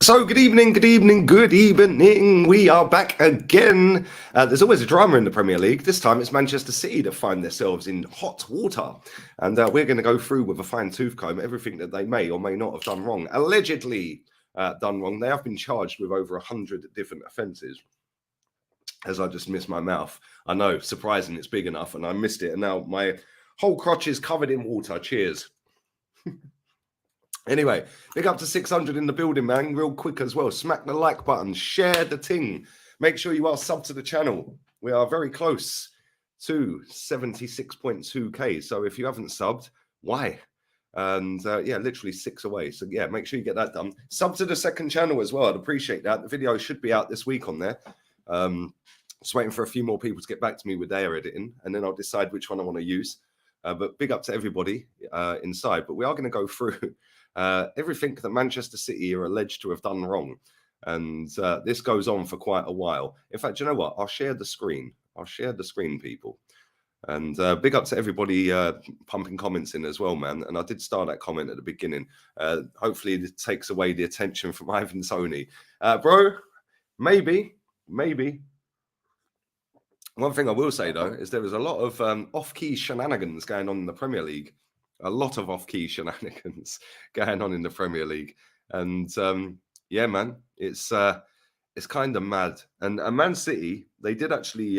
So, good evening, good evening, good evening. We are back again. There's always a drama in the Premier League. This time it's Manchester City that find themselves in hot water. And we're going to go through with a fine tooth comb everything that they may or may not have done wrong. Allegedly done wrong. They have been charged with over 100 different offences. As I just missed my mouth. I know, surprising, it's big enough, and I missed it. And now my whole crotch is covered in water. Cheers. Anyway, big up to 600 in the building, man. Real quick as well. Smack the like button. Share the ting. Make sure you are subbed to the channel. We are very close to 76.2k. So if you haven't subbed, why? And yeah, literally 6 away. So yeah, make sure you get that done. Sub to the second channel as well. I'd appreciate that. The video should be out this week on there. Just waiting for a few more people to get back to me with their editing, and then I'll decide which one I want to use. But big up to everybody inside. But we are going to go through everything that Manchester City are alleged to have done wrong. And this goes on for quite a while. In fact, you know what? I'll share the screen. I'll share the screen, people. And big up to everybody pumping comments in as well, man. And I did start that comment at the beginning. Hopefully it takes away the attention from Ivan Toney. Bro, maybe. One thing I will say, though, is there was a lot of off-key shenanigans going on in the Premier League. A lot of off-key shenanigans going on in the Premier League. And, yeah, man, it's kind of mad. And Man City, they did actually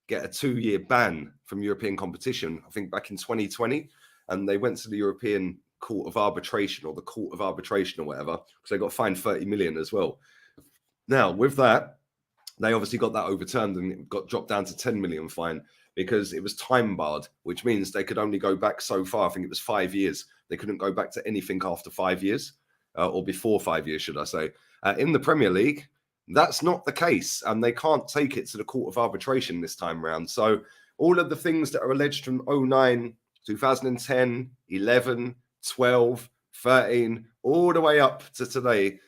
get a 2-year ban from European competition, I think back in 2020. And they went to the European Court of Arbitration, or the Court of Arbitration or whatever, because they got fined 30 million as well. Now, with that, they obviously got that overturned and it got dropped down to 10 million fine because it was time barred, which means they could only go back so far. I think it was 5 years. They couldn't go back to anything after 5 years or before 5 years, should I say. In the Premier League, that's not the case, and they can't take it to the Court of Arbitration this time around. So all of the things that are alleged from 09, 2010, 11, 12, 13, all the way up to today,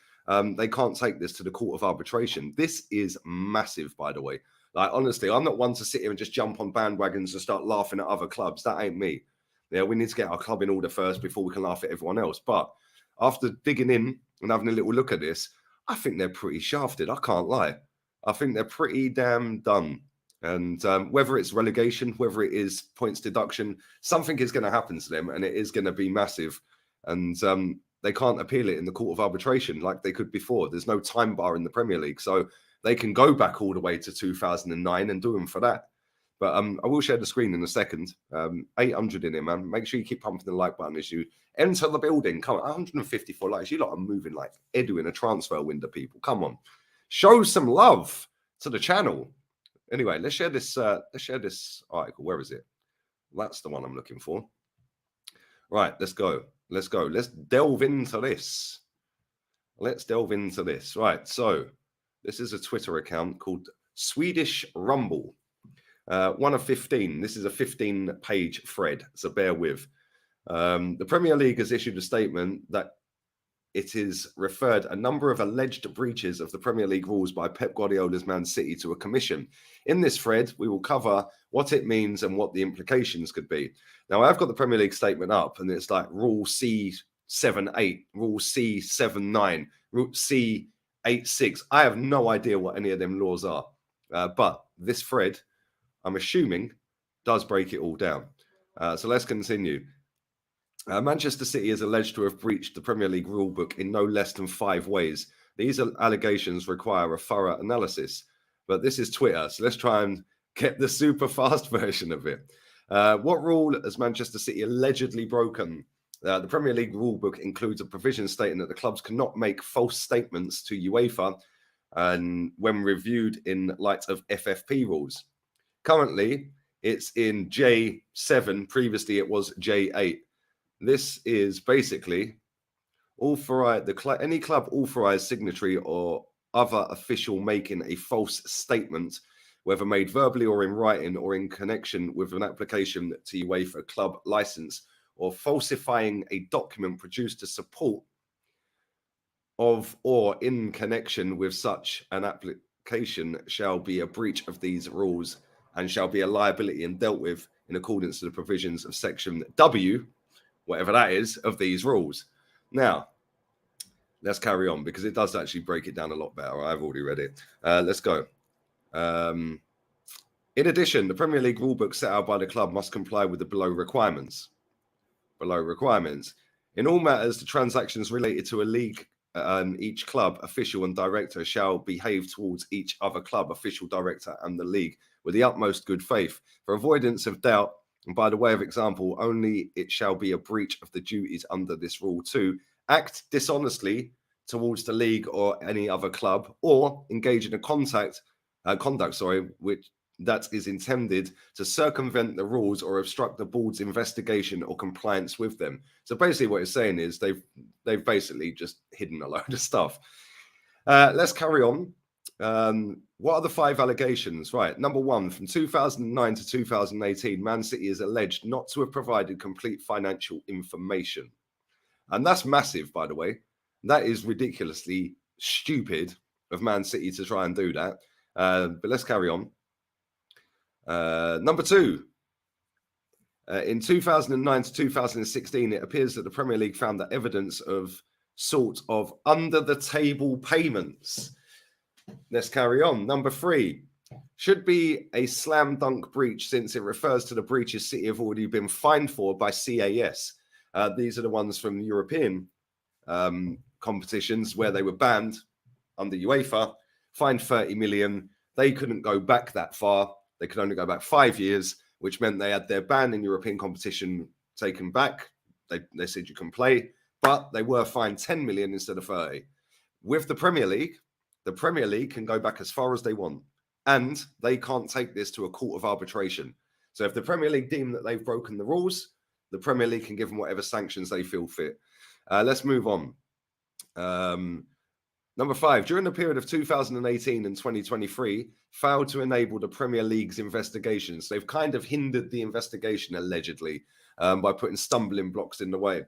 they can't take this to the Court of Arbitration. This is massive, by the way. Like, honestly, I'm not one to sit here and just jump on bandwagons and start laughing at other clubs. That ain't me. Yeah, we need to get our club in order first before we can laugh at everyone else. But after digging in and having a little look at this, I think they're pretty shafted. I can't lie. I think they're pretty damn done. And whether it's relegation, whether it is points deduction, something is going to happen to them, and it is going to be massive. And they can't appeal it in the Court of Arbitration like they could before. There's no time bar in the Premier League. So they can go back all the way to 2009 and do them for that. But I will share the screen in a second. 800 in here, man. Make sure you keep pumping the like button as you enter the building. Come on, 154 likes. You lot are moving like Edu in a transfer window, people. Come on. Show some love to the channel. Anyway, let's share this article. Where is it? That's the one I'm looking for. Right, let's go. Let's delve into this. Right, so this is a Twitter account called Swedish Rumble. 1 of 15. This is a 15-page thread, so bear with. The Premier League has issued a statement that it is referred a number of alleged breaches of the Premier League rules by Pep Guardiola's Man City to a commission. In this thread, we will cover what it means and what the implications could be. Now, I've got the Premier League statement up, and it's like Rule C78, Rule C79, Rule C86. I have no idea what any of them laws are, but this thread, I'm assuming, does break it all down. So let's continue. Manchester City is alleged to have breached the Premier League rulebook in no less than 5 ways. These allegations require a thorough analysis, but this is Twitter, so let's try and get the super fast version of it. What rule has Manchester City allegedly broken? The Premier League rulebook includes a provision stating that the clubs cannot make false statements to UEFA and when reviewed in light of FFP rules. Currently, it's in J7. Previously, it was J8. This is basically any club authorized signatory or other official making a false statement, whether made verbally or in writing or in connection with an application to UEFA club license, or falsifying a document produced to support of or in connection with such an application shall be a breach of these rules and shall be a liability and dealt with in accordance to the provisions of section W, whatever that is, of these rules. Now, Let's carry on because it does actually break it down a lot better. I've already read it. Let's go. In addition, the Premier League rulebook set out by the club must comply with the below requirements. In all matters, the transactions related to a league, each club, official and director shall behave towards each other club, official, director and the league with the utmost good faith. For avoidance of doubt, and by the way of example, only it shall be a breach of the duties under this rule to act dishonestly towards the league or any other club, or engage in a conduct, which that is intended to circumvent the rules or obstruct the board's investigation or compliance with them. So basically what it's saying is they've basically just hidden a load of stuff. Let's carry on. What are the 5 allegations? Right. Number 1, from 2009 to 2018, Man City is alleged not to have provided complete financial information. And that's massive, by the way. That is ridiculously stupid of Man City to try and do that. But let's carry on. Number 2, in 2009 to 2016, it appears that the Premier League found that evidence of sort of under-the-table payments. Let's carry on. Number 3, should be a slam dunk breach since it refers to the breaches City have already been fined for by CAS. These are the ones from European competitions where they were banned under UEFA, fined 30 million. They couldn't go back that far. They could only go back 5 years, which meant they had their ban in European competition taken back. They said you can play, but they were fined 10 million instead of 30. With the Premier League can go back as far as they want, and they can't take this to a court of arbitration. So if the Premier League deem that they've broken the rules, the Premier League can give them whatever sanctions they feel fit. Let's move on. Number 5, during the period of 2018 and 2023, failed to enable the Premier League's investigations. They've kind of hindered the investigation, allegedly, by putting stumbling blocks in the way.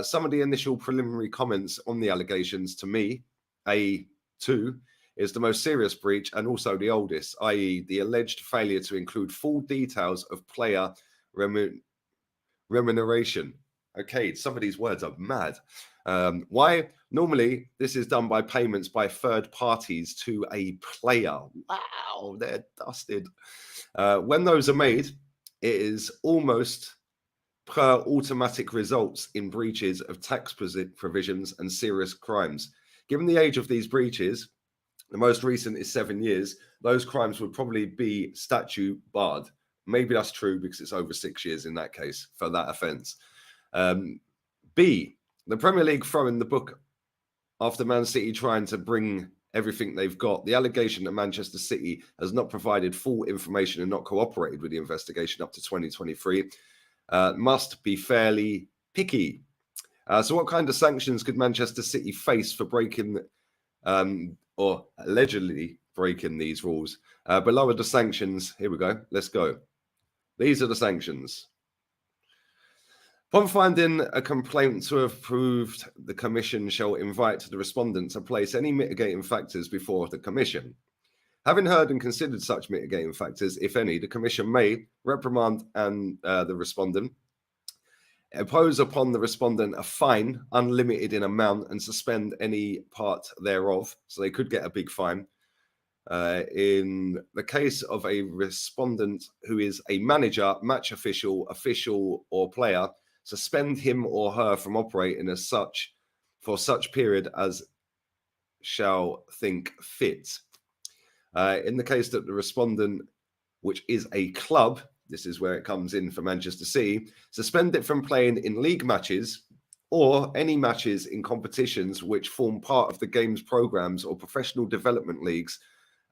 Some of the initial preliminary comments on the allegations to me, A2, is the most serious breach and also the oldest, i.e. the alleged failure to include full details of player remuneration. Okay, some of these words are mad. Why? Normally, this is done by payments by third parties to a player. Wow, they're dusted. When those are made, it is almost per automatic results in breaches of tax provisions and serious crimes. Given the age of these breaches, the most recent is 7 years, those crimes would probably be statute barred. Maybe that's true because it's over 6 years in that case for that offence. B, the Premier League throwing the book after Man City trying to bring everything they've got. The allegation that Manchester City has not provided full information and not cooperated with the investigation up to 2023 must be fairly picky. So what kind of sanctions could Manchester City face for breaking or allegedly breaking these rules? Below are the sanctions. Here we go. Let's go. These are the sanctions. Upon finding a complaint to have proved, the Commission shall invite the respondent to place any mitigating factors before the Commission. Having heard and considered such mitigating factors, if any, the Commission may reprimand the respondent, impose upon the respondent a fine unlimited in amount and suspend any part thereof. So they could get a big fine. In the case of a respondent who is a manager, match official, or player, suspend him or her from operating as such for such period as shall think fit. In the case that the respondent, which is a club, this is where it comes in for Manchester City, suspend it from playing in league matches or any matches in competitions which form part of the game's programs or professional development leagues,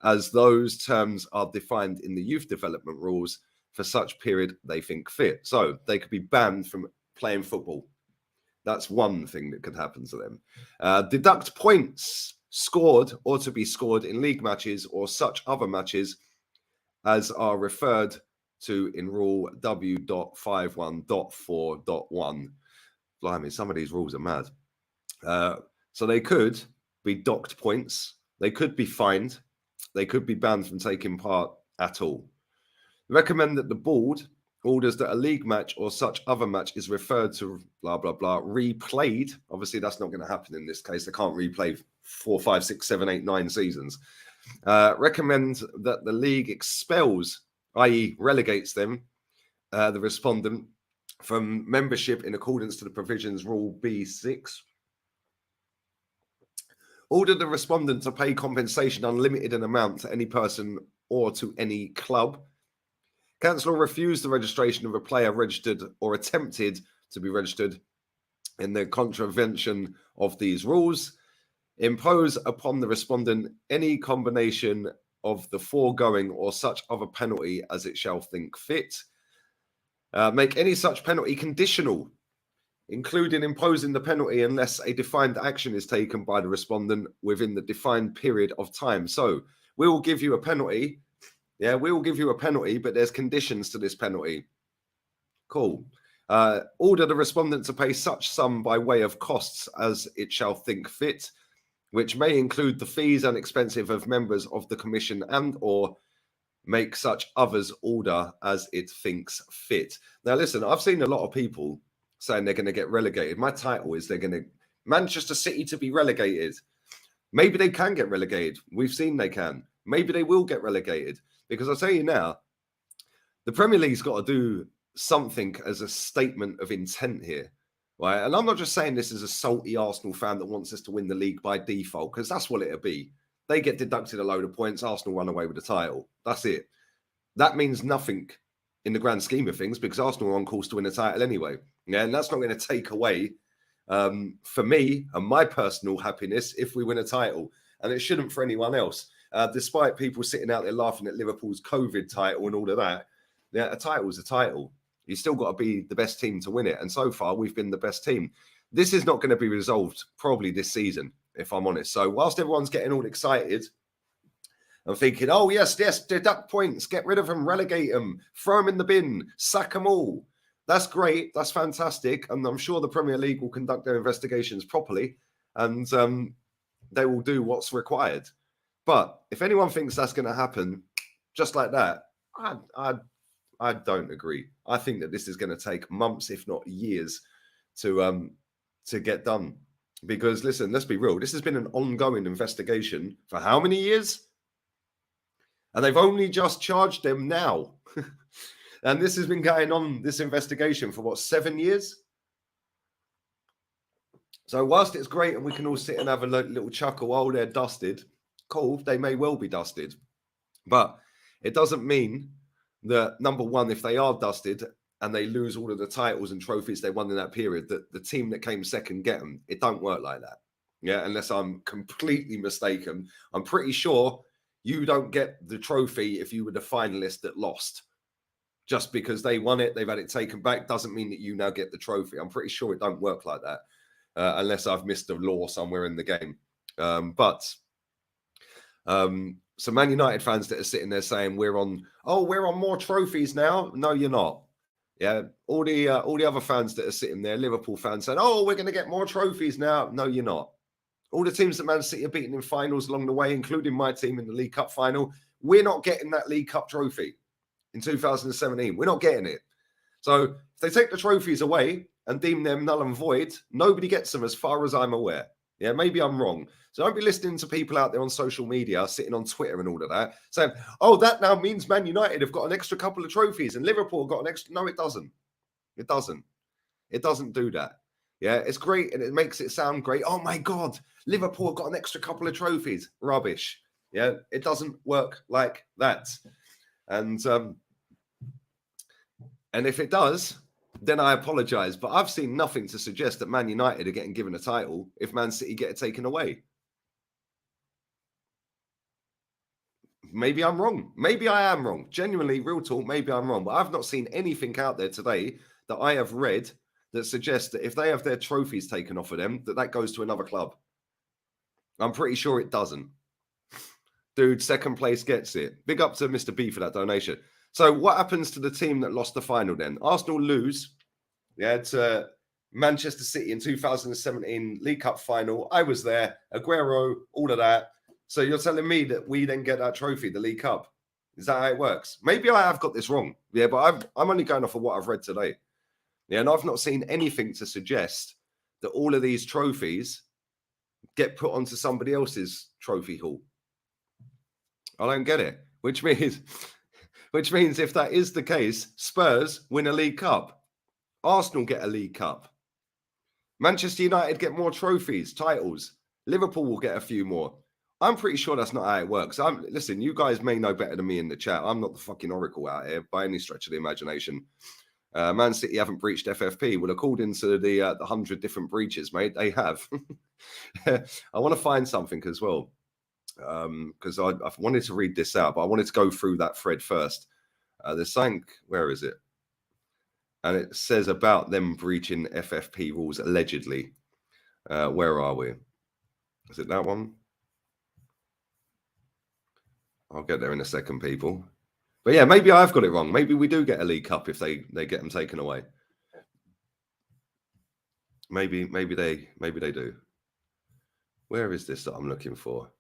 as those terms are defined in the youth development rules for such period they think fit. So they could be banned from playing football. That's one thing that could happen to them. Deduct points scored or to be scored in league matches or such other matches as are referred to in Rule W.51.4.1. Blimey, some of these rules are mad. So they could be docked points. They could be fined. They could be banned from taking part at all. Recommend that the board orders that a league match or such other match is referred to blah, blah, blah, replayed. Obviously, that's not going to happen in this case. They can't replay 4, 5, 6, 7, 8, 9 seasons. Recommend that the league expels, i.e. relegates them, the respondent, from membership in accordance to the provisions Rule B6. Order the respondent to pay compensation unlimited in amount to any person or to any club. Cancel or refuse the registration of a player registered or attempted to be registered in the contravention of these rules. Impose upon the respondent any combination of the foregoing or such other penalty as it shall think fit. Make any such penalty conditional, including imposing the penalty unless a defined action is taken by the respondent within the defined period of time. So we will give you a penalty. Yeah, we will give you a penalty, but there's conditions to this penalty. Cool. Order the respondent to pay such sum by way of costs as it shall think fit, which may include the fees and expenses of members of the commission and or make such others order as it thinks fit. Now, listen, I've seen a lot of people saying they're going to get relegated. My title is they're going to Manchester City to be relegated. Maybe they can get relegated. We've seen they can. Maybe they will get relegated. Because I'll tell you now, the Premier League's got to do something as a statement of intent here, right? And I'm not just saying this as a salty Arsenal fan that wants us to win the league by default, because that's what it'll be. They get deducted a load of points, Arsenal run away with the title. That's it. That means nothing in the grand scheme of things because Arsenal are on course to win the title anyway. Yeah, and that's not going to take away for me and my personal happiness if we win a title. And it shouldn't for anyone else. Despite people sitting out there laughing at Liverpool's COVID title and all of that, yeah, a title is a title. You still got to be the best team to win it. And so far, we've been the best team. This is not going to be resolved probably this season, if I'm honest. So whilst everyone's getting all excited and thinking, oh, yes, deduct points, get rid of them, relegate them, throw them in the bin, sack them all. That's great. That's fantastic. And I'm sure the Premier League will conduct their investigations properly and they will do what's required. But if anyone thinks that's going to happen just like that, I don't agree. I think that this is going to take months, if not years, to get done. Because listen, let's be real. This has been an ongoing investigation for how many years? And they've only just charged them now. And this has been going on, this investigation, for what, 7 years? So whilst it's great and we can all sit and have a little chuckle while they're dusted, cool, they may well be dusted. But it doesn't mean that, number one, if they are dusted and they lose all of the titles and trophies they won in that period, that the team that came second get them. It don't work like that. Yeah, unless I'm completely mistaken. I'm pretty sure you don't get the trophy if you were the finalist that lost. Just because they won it, they've had it taken back, doesn't mean that you now get the trophy. I'm pretty sure it don't work like that, unless I've missed a law somewhere in the game. So Man United fans that are sitting there saying we're on more trophies now. No, you're not. Yeah, all the other fans that are sitting there, Liverpool fans saying, oh, we're going to get more trophies now. No, you're not. All the teams that Man City are beating in finals along the way, including my team in the League Cup final, we're not getting that League Cup trophy in 2017. We're not getting it. So if they take the trophies away and deem them null and void, nobody gets them as far as I'm aware. Yeah, maybe I'm wrong. So don't be listening to people out there on social media, sitting on Twitter and all of that, saying, oh, that now means Man United have got an extra couple of trophies and Liverpool got an extra. No, it doesn't. It doesn't. It doesn't do that. Yeah, it's great and it makes it sound great. Oh, my God, Liverpool have got an extra couple of trophies. Rubbish. Yeah, it doesn't work like that. And if it does, then I apologise. But I've seen nothing to suggest that Man United are getting given a title if Man City get it taken away. Maybe I'm wrong. Maybe I am wrong. Genuinely, real talk, maybe I'm wrong. But I've not seen anything out there today that I have read that suggests that if they have their trophies taken off of them, that goes to another club. I'm pretty sure it doesn't. Dude, second place gets it. Big up to Mr. B for that donation. So what happens to the team that lost the final then? Arsenal lose, to Manchester City in 2017 League Cup final. I was there. Aguero, all of that. So you're telling me that we then get that trophy, the League Cup? Is that how it works? Maybe I have got this wrong. Yeah, but I'm only going off of what I've read today. Yeah, and I've not seen anything to suggest that all of these trophies get put onto somebody else's trophy hall. I don't get it. Which means if that is the case, Spurs win a League Cup, Arsenal get a League Cup, Manchester United get more trophies, titles, Liverpool will get a few more. I'm pretty sure that's not how it works. Listen, you guys may know better than me in the chat. I'm not the fucking oracle out here by any stretch of the imagination. Man City haven't breached FFP. Well, according to the 100 different breaches, mate, they have. I want to find something as well, because I wanted to read this out, but I wanted to go through that thread first. There's something, where is it? And it says about them breaching FFP rules allegedly. Where are we? Is it that one? I'll get there in a second, people. But yeah, maybe I've got it wrong. Maybe we do get a League Cup if they get them taken away. Maybe they do. Where is this that I'm looking for?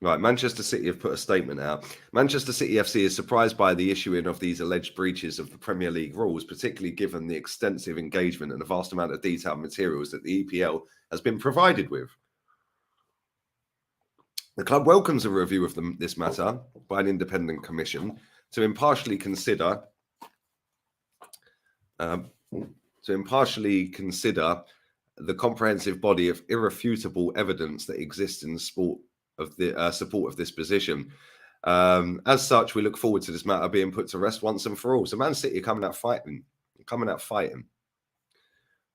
Right, Manchester City have put a statement out. Manchester City FC is surprised by the issuing of these alleged breaches of the Premier League rules, particularly given the extensive engagement and the vast amount of detailed materials that the EPL has been provided with. The club welcomes a review of this matter by an independent commission to impartially consider the comprehensive body of irrefutable evidence that exists in support of this position. As such, we look forward to this matter being put to rest once and for all. So Man City are coming out fighting.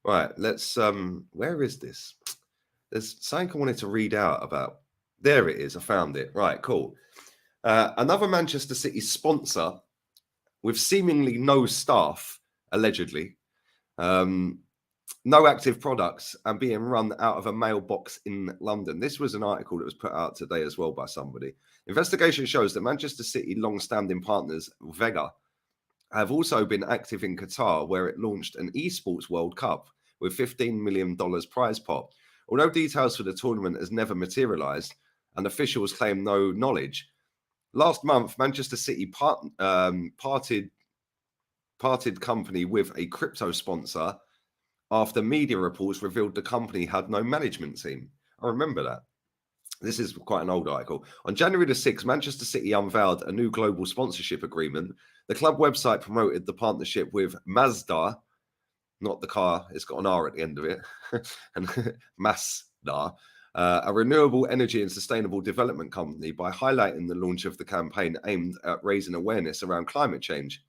Right, let's where is this? There's something I wanted to read out about. There it is. I found it. Right, cool. Another Manchester City sponsor with seemingly no staff, allegedly, no active products, and being run out of a mailbox in London. This was an article that was put out today as well by somebody. Investigation shows that Manchester City long-standing partners, Vega, have also been active in Qatar, where it launched an esports World Cup with $15 million prize pot. Although details for the tournament has never materialized and officials claim no knowledge, last month, Manchester City parted company with a crypto sponsor after media reports revealed the company had no management team. I remember that. This is quite an old article. On January the 6th, Manchester City unveiled a new global sponsorship agreement. The club website promoted the partnership with Mazda, not the car, it's got an R at the end of it, and Mazda, a renewable energy and sustainable development company, by highlighting the launch of the campaign aimed at raising awareness around climate change.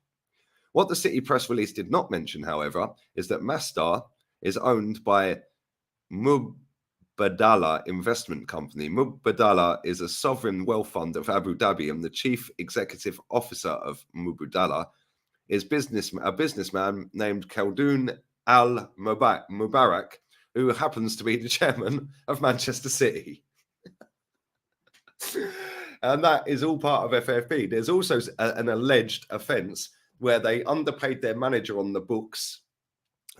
What the City press release did not mention, however, is that Mazda is owned by Mubadala Investment Company. Mubadala is a sovereign wealth fund of Abu Dhabi, and the chief executive officer of Mubadala is a businessman named Khaldoon Al Mubarak, who happens to be the chairman of Manchester City. And that is all part of FFP. There's also an alleged offence where they underpaid their manager on the books,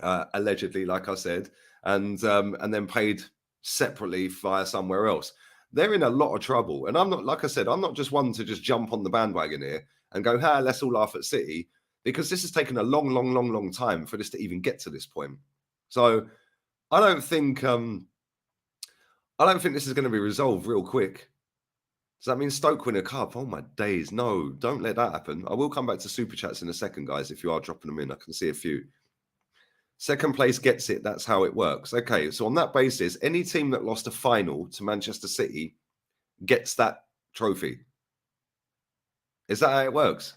allegedly, like I said, and then paid separately via somewhere else. They're in a lot of trouble. And I'm not, like I said, I'm not just one to just jump on the bandwagon here and go, let's all laugh at City, because this has taken a long time for this to even get to this point. So I don't think this is going to be resolved real quick. Does that mean Stoke win a cup? Oh my days. No, don't let that happen. I will come back to super chats in a second, guys, if you are dropping them in. I can see a few. Second place gets it. That's how it works. Okay, so on that basis, any team that lost a final to Manchester City gets that trophy. Is that how it works?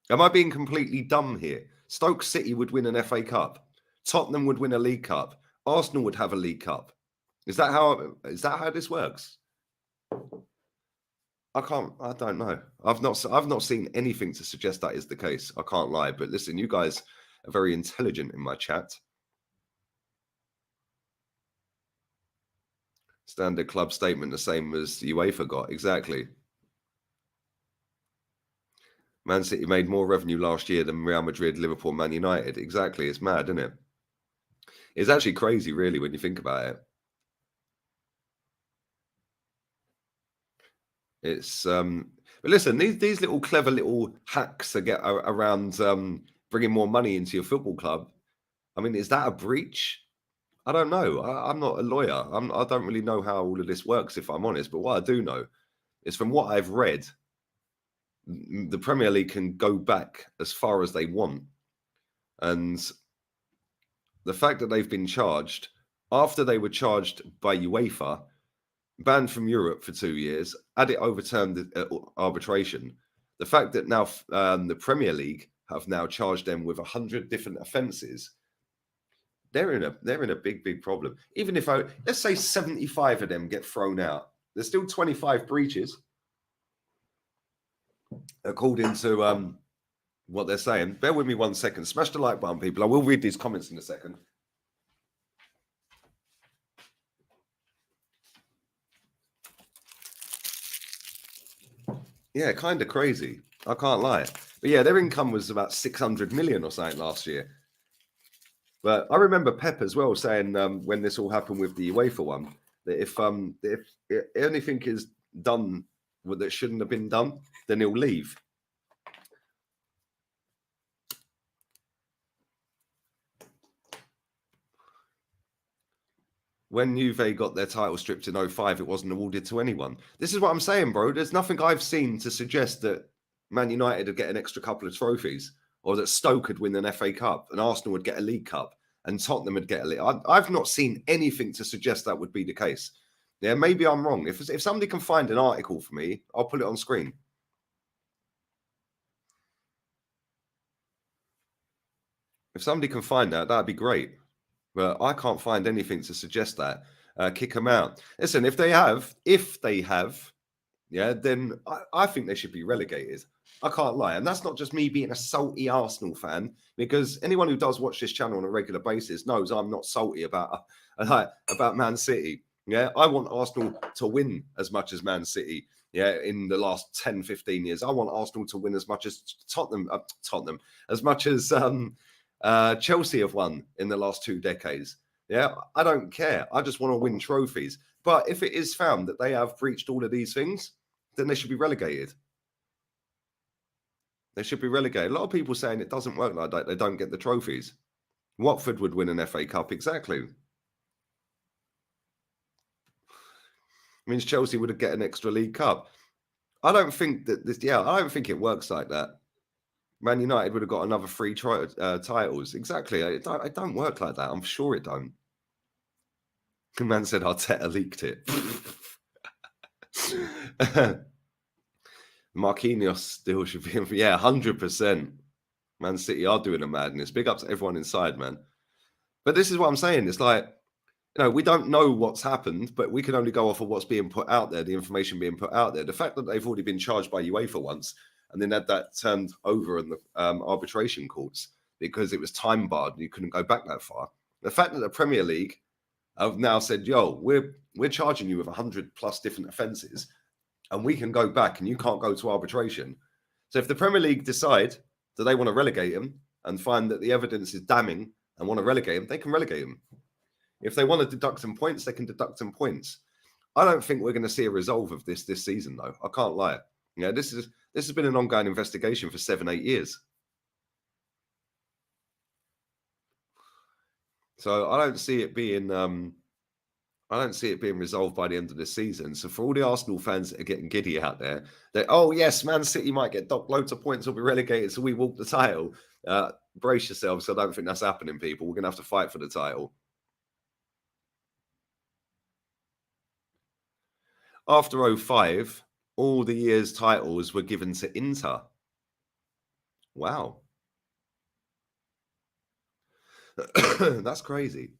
Am I being completely dumb here? Stoke City would win an FA Cup. Tottenham would win a League Cup. Arsenal would have a League Cup. Is that how this works? I don't know. I've not seen anything to suggest that is the case. I can't lie. But listen, you guys are very intelligent in my chat. Standard club statement, the same as UEFA got. Exactly. Man City made more revenue last year than Real Madrid, Liverpool, Man United. Exactly. It's mad, isn't it? It's actually crazy, really, when you think about it. It's but listen, these little clever little hacks to get around bringing more money into your football club. I mean, is that a breach? I don't know. I'm not a lawyer. I don't really know how all of this works, if I'm honest. But what I do know is from what I've read, the Premier League can go back as far as they want. And the fact that they've been charged after they were charged by UEFA, banned from Europe for 2 years, had it overturned at arbitration. The fact that now the Premier League have now charged them with 100 different offences, they're in a big problem. Even if let's say 75 of them get thrown out, there's still 25 breaches, according to what they're saying. Bear with me 1 second. Smash the like button, people. I will read these comments in a second. Yeah, kind of crazy. I can't lie. But yeah, their income was about 600 million or something last year. But I remember Pep as well saying when this all happened with the UEFA one, that if anything is done that shouldn't have been done, then he'll leave. When Juve got their title stripped in 05, it wasn't awarded to anyone. This is what I'm saying, bro. There's nothing I've seen to suggest that Man United would get an extra couple of trophies, or that Stoke would win an FA Cup, and Arsenal would get a League Cup, and Tottenham would get a League. I've not seen anything to suggest that would be the case. Yeah, maybe I'm wrong. If somebody can find an article for me, I'll put it on screen. If somebody can find that, that'd be great. But I can't find anything to suggest that. Kick them out. Listen, if they have, yeah, then I think they should be relegated. I can't lie. And that's not just me being a salty Arsenal fan, because anyone who does watch this channel on a regular basis knows I'm not salty about Man City. Yeah, I want Arsenal to win as much as Man City. Yeah, in the last 10, 15 years. I want Arsenal to win as much as Tottenham, as much as Chelsea have won in the last 2 decades. Yeah, I don't care. I just want to win trophies. But if it is found that they have breached all of these things, then they should be relegated. They should be relegated. A lot of people saying it doesn't work like that. They don't get the trophies. Watford would win an FA Cup, exactly. It means Chelsea would get an extra League Cup. I don't think that this. Yeah, I don't think it works like that. Man United would have got another 3 titles. Exactly. It don't work like that. I'm sure it don't. The man said Arteta leaked it. Marquinhos still should be. Yeah, 100%. Man City are doing a madness. Big up to everyone inside, man. But this is what I'm saying. It's like, we don't know what's happened, but we can only go off of what's being put out there, the information being put out there. The fact that they've already been charged by UEFA once and then had that turned over in the arbitration courts because it was time barred and you couldn't go back that far. The fact that the Premier League have now said, yo, we're charging you with 100+ different offences and we can go back and you can't go to arbitration. So if the Premier League decide that they want to relegate him and find that the evidence is damning and want to relegate him, they can relegate him. If they want to deduct some points, they can deduct some points. I don't think we're going to see a resolve of this season, though. I can't lie. Yeah, this has been an ongoing investigation for 7-8 years. So I don't see it being resolved by the end of the season. So for all the Arsenal fans that are getting giddy out there, that yes, Man City might get docked loads of points, will be relegated, so we walk the title. Brace yourselves. I don't think that's happening, people. We're going to have to fight for the title. After 05, all the year's titles were given to Inter. Wow. That's crazy.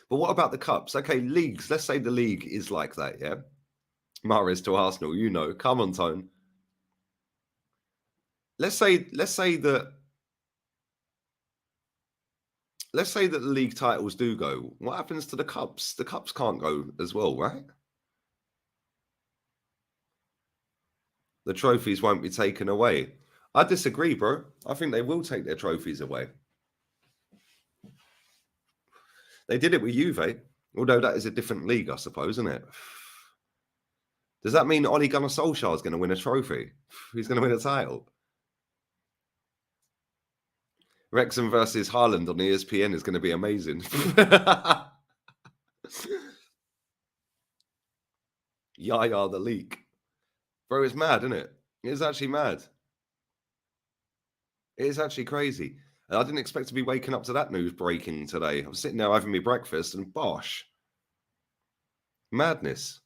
But what about the cups? Okay, leagues. Let's say the league is like that, yeah? Mahrez to Arsenal, come on, Tone. Let's say that the league titles do go. What happens to the cups? The cups can't go as well, right? The trophies won't be taken away. I disagree, bro. I think they will take their trophies away. They did it with Juve, although that is a different league, I suppose, isn't it? Does that mean Ole Gunnar Solskjaer is going to win a trophy? He's going to win a title. Wrexham versus Haaland on ESPN is going to be amazing. Yaya the leak. Bro, it's mad, isn't it? It's actually mad. It is actually crazy. And I didn't expect to be waking up to that news breaking today. I was sitting there having my breakfast and bosh. Madness.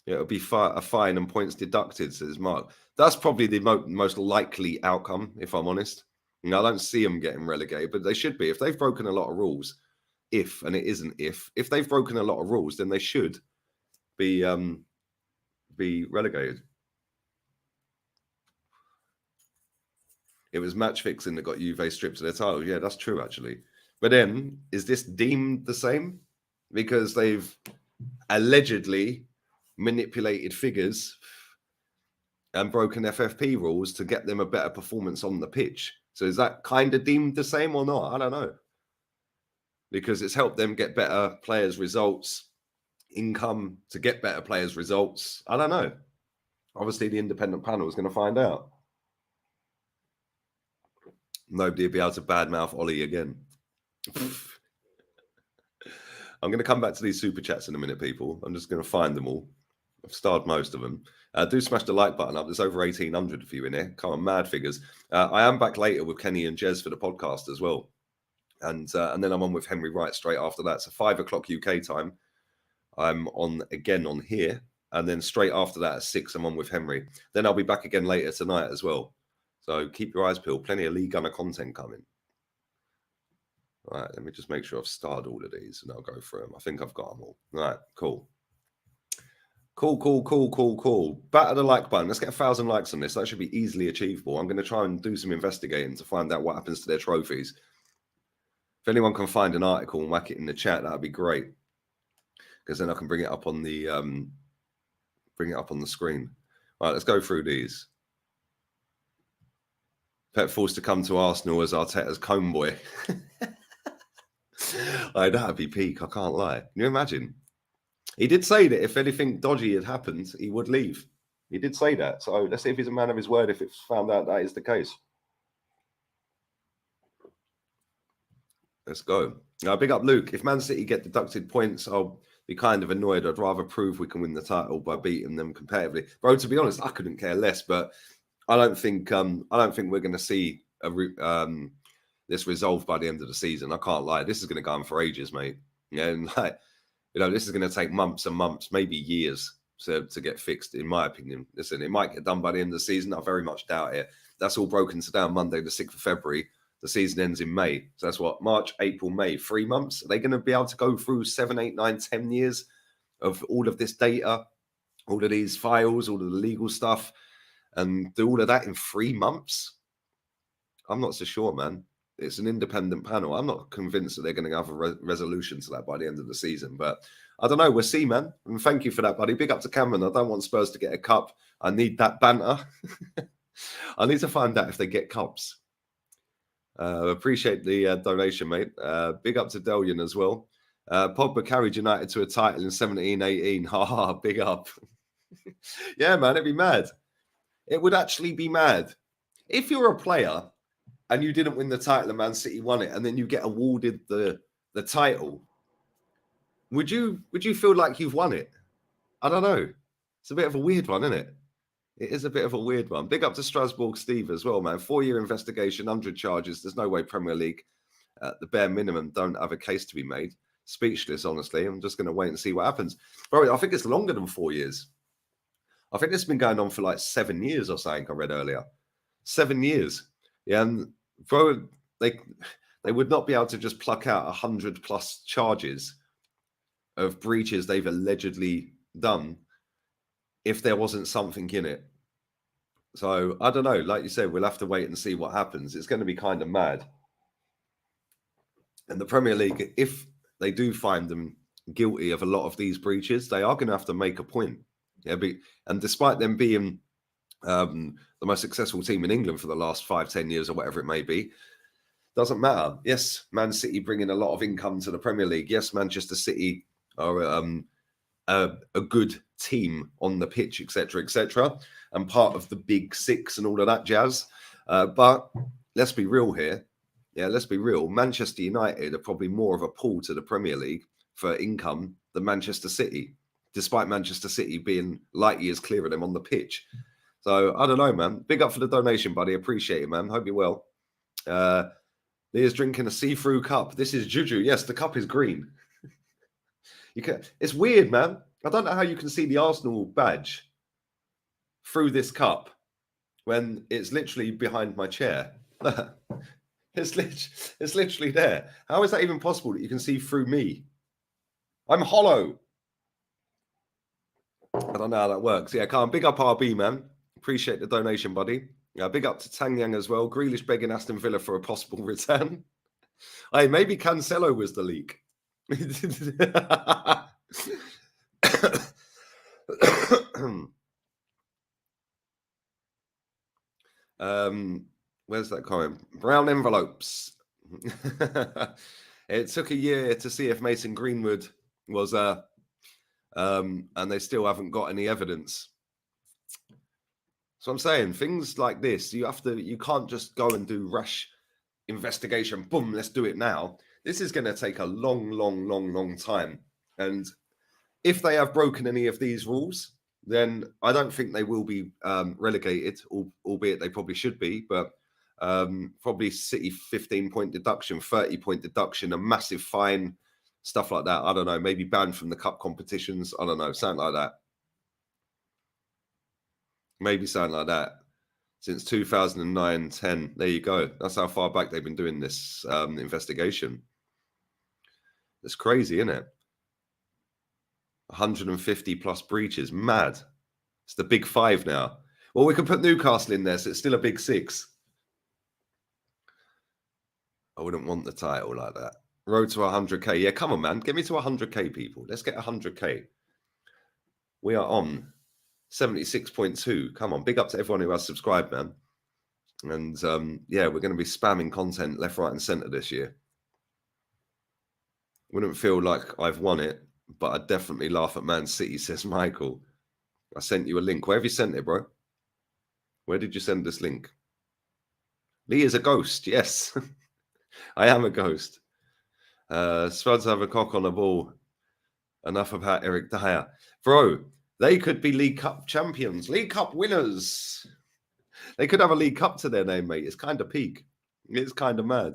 Yeah, it'll be a fine and points deducted, says Mark. That's probably the most likely outcome, if I'm honest. I don't see them getting relegated, but they should be. If they've broken a lot of rules, and it isn't if they've broken a lot of rules, then they should be relegated. It was match fixing that got Juve stripped of their title. Yeah, that's true, actually. But then, is this deemed the same? Because they've allegedly manipulated figures and broken FFP rules to get them a better performance on the pitch. So is that kind of deemed the same or not? I don't know. Because it's helped them get better players' results, income to get better players' results. I don't know. Obviously, the independent panel is going to find out. Nobody will be able to badmouth Ollie again. I'm going to come back to these super chats in a minute, people. I'm just going to find them all. I've starred most of them. Do smash the like button up. There's over 1,800 of you in here. Come on, mad figures. I am back later with Kenny and Jez for the podcast as well. And then I'm on with Henry Wright straight after that. So 5 o'clock UK time. I'm on again on here. And then straight after that at 6, I'm on with Henry. Then I'll be back again later tonight as well. So keep your eyes peeled. Plenty of League Gunner content coming. All right, let me just make sure I've starred all of these and I'll go through them. I think I've got them all. All right, cool. Cool. Batter the like button. Let's get 1,000 likes on this. That should be easily achievable. I'm going to try and do some investigating to find out what happens to their trophies. If anyone can find an article and whack it in the chat, that'd be great. Because then I can bring it up on the screen. All right, let's go through these. Pep forced to come to Arsenal as Arteta's comb boy. That'd be peak. I can't lie. Can you imagine? He did say that if anything dodgy had happened, he would leave. He did say that. So let's see if he's a man of his word if it's found out that is the case. Let's go. Now, big up Luke. If Man City get deducted points, I'll be kind of annoyed. I'd rather prove we can win the title by beating them competitively. Bro, to be honest, I couldn't care less. But I don't think we're going to see this resolved by the end of the season. I can't lie. This is going to go on for ages, mate. Yeah, and this is going to take months and months, maybe years to get fixed, in my opinion. Listen, it might get done by the end of the season. I very much doubt it. That's all broken down Monday, the 6th of February. The season ends in May. So that's what? March, April, May. 3 months? Are they going to be able to go through 7, 8, 9, 10 years of all of this data, all of these files, all of the legal stuff, and do all of that in 3 months? I'm not so sure, man. It's an independent panel. I'm not convinced that they're going to have a resolution to that by the end of the season. But I don't know. We'll see, man. And thank you for that, buddy. Big up to Cameron. I don't want Spurs to get a cup. I need that banter. I need to find out if they get cups. Appreciate the donation, mate. Big up to Delian as well. Pogba carried United to a title in 17-18. Ha, big up. Yeah, man, it'd be mad. It would actually be mad. If you're a player and you didn't win the title and Man City won it, and then you get awarded the title, would you feel like you've won it? I don't know. It's a bit of a weird one, isn't it? It is a bit of a weird one. Big up to Strasbourg Steve as well, man. 4-year investigation, 100 charges. There's no way Premier League, at the bare minimum, don't have a case to be made. Speechless, honestly. I'm just going to wait and see what happens. Bro, I think it's longer than 4 years. I think this has been going on for like 7 years or something, I read earlier. 7 years. Yeah, and bro, they would not be able to just pluck out 100+ charges of breaches they've allegedly done if there wasn't something in it. So I don't know. Like you said, we'll have to wait and see what happens. It's going to be kind of mad. And the Premier League, if they do find them guilty of a lot of these breaches, they are going to have to make a point. Yeah, and despite them being the most successful team in England for the last 5-10 years or whatever it may be, doesn't matter. Yes, Man City bringing a lot of income to the Premier League. Yes, Manchester City are a good team on the pitch, etc., and part of the big six and all of that jazz. But let's be real here. Yeah, let's be real. Manchester United are probably more of a pull to the Premier League for income than Manchester City, despite Manchester City being light years clear of them on the pitch. So I don't know, man. Big up for the donation, buddy. Appreciate it, man. Hope you're well. Leah's drinking a see-through cup. This is Juju. Yes, the cup is green. It's weird, man. I don't know how you can see the Arsenal badge through this cup when it's literally behind my chair. It's literally there. How is that even possible that you can see through me? I'm hollow. I don't know how that works. Yeah, Khan, big up RB, man. Appreciate the donation, buddy. Big up to Tang Yang as well. Grealish begging Aston Villa for a possible return. Hey, maybe Cancelo was the leak. Where's that comment? Brown envelopes. It took a year to see if Mason Greenwood was and they still haven't got any evidence. So I'm saying things like this, you can't just go and do rash investigation. Boom, let's do it now. This is going to take a long time. And if they have broken any of these rules, then I don't think they will be relegated, albeit they probably should be. But probably City 15-point deduction, 30-point deduction, a massive fine, stuff like that. I don't know, maybe banned from the cup competitions. I don't know, something like that. Maybe something like that. Since 2009, 10. There you go. That's how far back they've been doing this investigation. It's crazy, isn't it? 150 plus breaches. Mad. It's the big five now. Well, we can put Newcastle in there, so it's still a big six. I wouldn't want the title like that. Road to 100k. Yeah, come on, man. Get me to 100k, people. Let's get 100k. We are on 76.2. Come on. Big up to everyone who has subscribed, man. And yeah, we're going to be spamming content left, right, and centre this year. Wouldn't feel like I've won it, but I'd definitely laugh at Man City, says Michael. I sent you a link. Where have you sent it, bro? Where did you send this link? Lee is a ghost. Yes, I am a ghost. Spuds have a cock on the ball. Enough about Eric Dyer. Bro, they could be League Cup champions, League Cup winners. They could have a League Cup to their name, mate. It's kind of peak. It's kind of mad.